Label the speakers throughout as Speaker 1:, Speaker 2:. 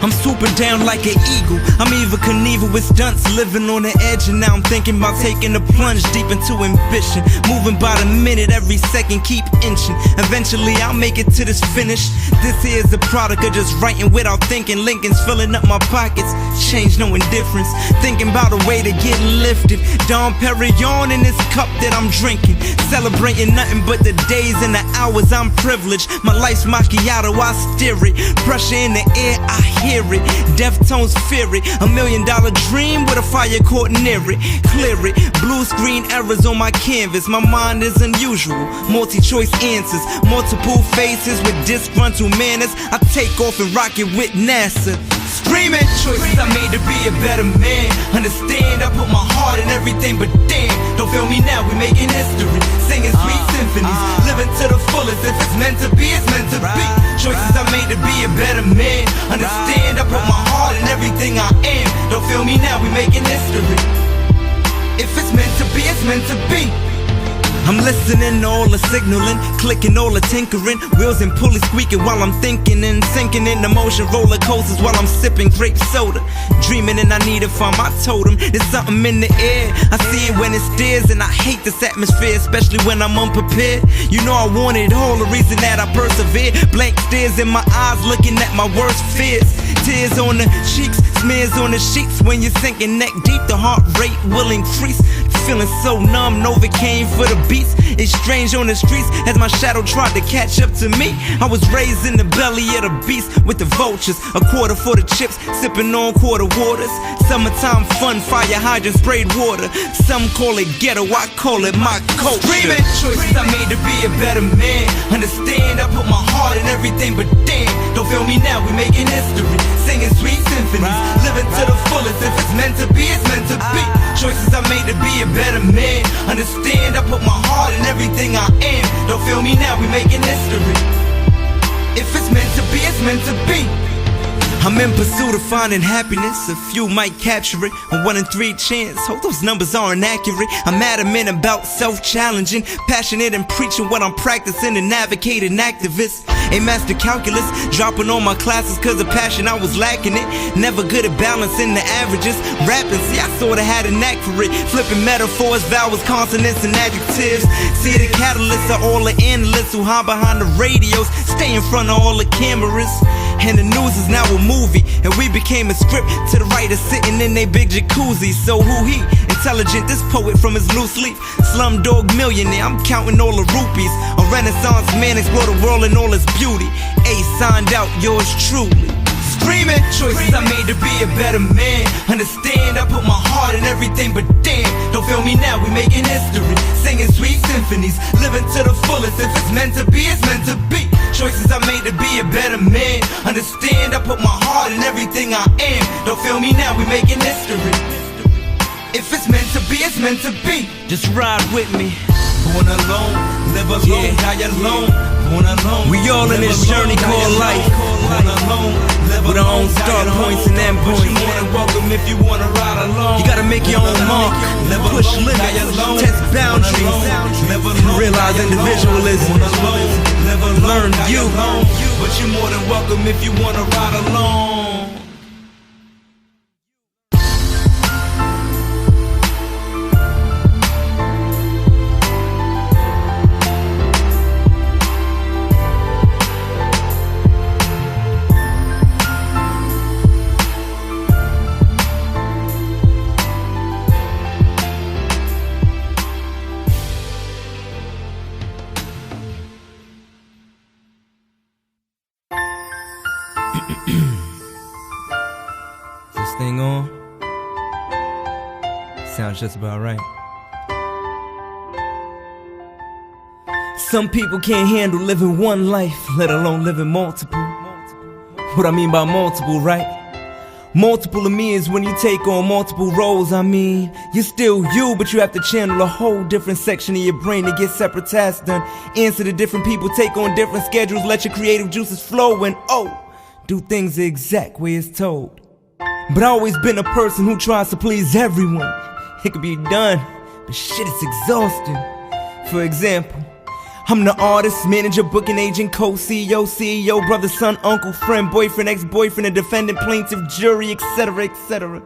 Speaker 1: I'm swooping down like an eagle. I'm even Knievel with stunts, living on the edge. And now I'm thinking about taking a plunge deep into ambition. Moving by the minute, every second, keep inching. Eventually I'll make it to this finish. This here's a product of just writing without thinking. Lincoln's filling up my pockets, change no indifference. Thinking about a way to get lifted. Dom Perignon in this cup that I'm drinking. Celebrating nothing but the days and the hours I'm privileged. My life's macchiato, I steer it. Pressure in the air, I hear it. Deftones fear it. $1 million dream with a fire caught near it. Clear it. Blue screen errors on my canvas. My mind is unusual. Multi-choice answers. Multiple faces with disgruntled manners. I take off and rock it with NASA. Screaming choices I made to be a better man. Understand I put my heart in everything, but damn, don't feel me now, we making history. Singing sweet symphonies, living to the fullest. If it's meant to be, it's meant to be. Choices I made to be a better man. Understand I put my heart in everything I am. Don't feel me now, we making history. If it's meant to be, it's meant to be. I'm listening to all the signaling, clicking all the tinkering, wheels and pulleys squeaking while I'm thinking and sinking in the motion roller coasters while I'm sipping grape soda. Dreaming and I need to find my totem. There's something in the air, I see it when it stares, and I hate this atmosphere, especially when I'm unprepared. You know I want it all, the reason that I persevere. Blank stares in my eyes, looking at my worst fears. Tears on the cheeks, smears on the sheets. When you're sinking neck deep, the heart rate will increase. Feeling so numb, Novocaine for the beats. It's strange on the streets as my shadow tried to catch up to me. I was raised in the belly of the beast with the vultures. A quarter for the chips, sipping on quarter waters. Summertime fun, fire hydrant, sprayed water. Some call it ghetto, I call it my culture. Screaming choices I made to be a better man. Understand I put my heart in everything, but damn, don't feel me now, we making history. Singing sweet symphonies, living to the fullest. If it's meant to be, it's meant to be. Choices I made to be a better man. Understand I put my heart in everything I am. Don't feel me now, we making history. If it's meant to be, it's meant to be. I'm in pursuit of finding happiness. A few might capture it. A 1 in 3 chance. Hope those numbers aren't accurate. I'm adamant about self-challenging, passionate and preaching what I'm practicing and advocating activists. A master calculus, dropping all my classes cause of passion I was lacking it. Never good at balancing the averages. Rapping, see I sorta had a knack for it. Flipping metaphors, vowels, consonants and adjectives. See the catalysts are all the analysts who hide behind the radios. Stay in front of all the cameras. And the news is now a movie, and we became a script to the writers sitting in they big jacuzzi. So who he? Intelligent, this poet from his loose leaf. Slumdog millionaire, I'm counting all the rupees. A renaissance man, explore the world in all its beauty. Ace signed out, yours truly. Screaming choices I made to be a better man. Understand I put my heart in everything, but damn, don't feel me now, we making history. Singing sweet symphonies, living to the fullest. If it's meant to be, it's meant to be. Choices I made to be a better man. Understand I put my heart in everything I am. Don't feel me now, we making history. If it's meant to be, it's meant to be. Just ride with me. Born alone, live alone, die alone. Born alone, we all in this journey called life. Born alone, live with our own start points and end points. But you more than welcome if you wanna ride alone. You gotta make your own mark, push limits, test boundaries, realize individualism, learn you. But you more than welcome if you wanna ride alone. This thing on? Sounds just about right. Some people can't handle living one life, let alone living multiple. What I mean by multiple, right? Multiple to me is when you take on multiple roles. I mean, you're still you, but you have to channel a whole different section of your brain to get separate tasks done. Answer to different people, take on different schedules, let your creative juices flow, and do things the exact way it's told. But I always been a person who tries to please everyone. It could be done, but shit, it's exhausting. For example, I'm the artist, manager, booking agent, co-CEO, CEO, brother, son, uncle, friend, boyfriend, ex-boyfriend, a defendant, plaintiff, jury, etc., etc.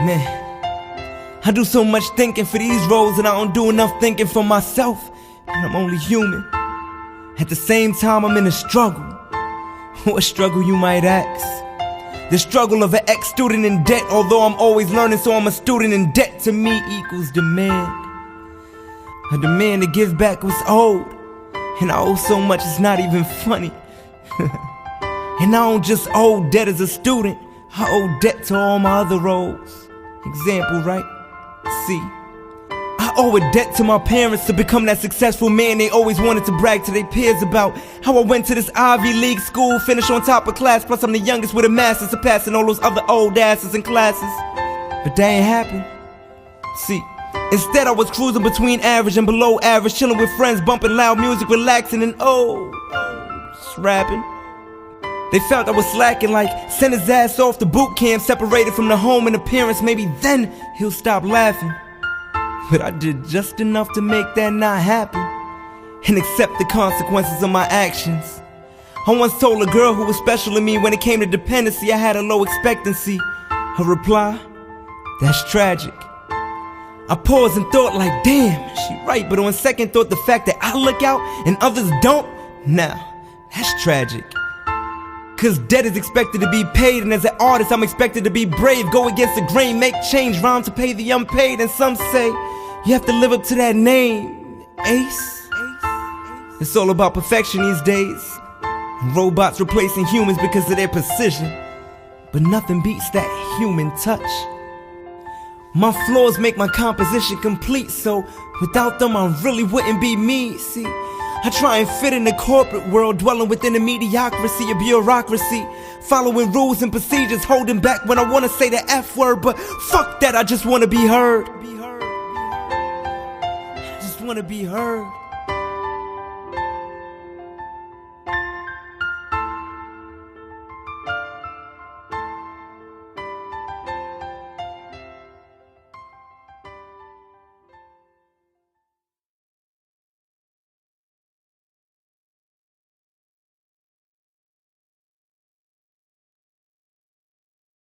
Speaker 1: Man, I do so much thinking for these roles and I don't do enough thinking for myself. And I'm only human. At the same time, I'm in a struggle. What struggle, you might ask? The struggle of an ex-student in debt. Although I'm always learning, so I'm a student in debt. To me equals demand. A demand to give back what's owed. And I owe so much it's not even funny. And I don't just owe debt as a student, I owe debt to all my other roles. Example, right? See, I owe a debt to my parents to become that successful man they always wanted to brag to their peers about. How I went to this Ivy League school, finished on top of class, plus I'm the youngest with a master's, surpassing all those other old asses in classes. But that ain't happened. See, instead I was cruising between average and below average, chilling with friends, bumping loud music, relaxing, and just rapping. They felt I was slacking, like send his ass off to boot camp, separated from the home and the parents, maybe then he'll stop laughing. But I did just enough to make that not happen, and accept the consequences of my actions. I once told a girl who was special to me when it came to dependency, I had a low expectancy. Her reply, that's tragic. I paused and thought like, damn, she right, but on second thought, the fact that I look out and others don't, nah, that's tragic. Cause debt is expected to be paid, and as an artist I'm expected to be brave, go against the grain, make change, rhyme to pay the unpaid. And some say, you have to live up to that name, Ace. It's all about perfection these days, robots replacing humans because of their precision. But nothing beats that human touch. My flaws make my composition complete, so without them I really wouldn't be me. See, I try and fit in the corporate world, dwelling within the mediocrity of bureaucracy, following rules and procedures, holding back when I wanna say the F word. But fuck that, I just wanna be heard. I just wanna be heard.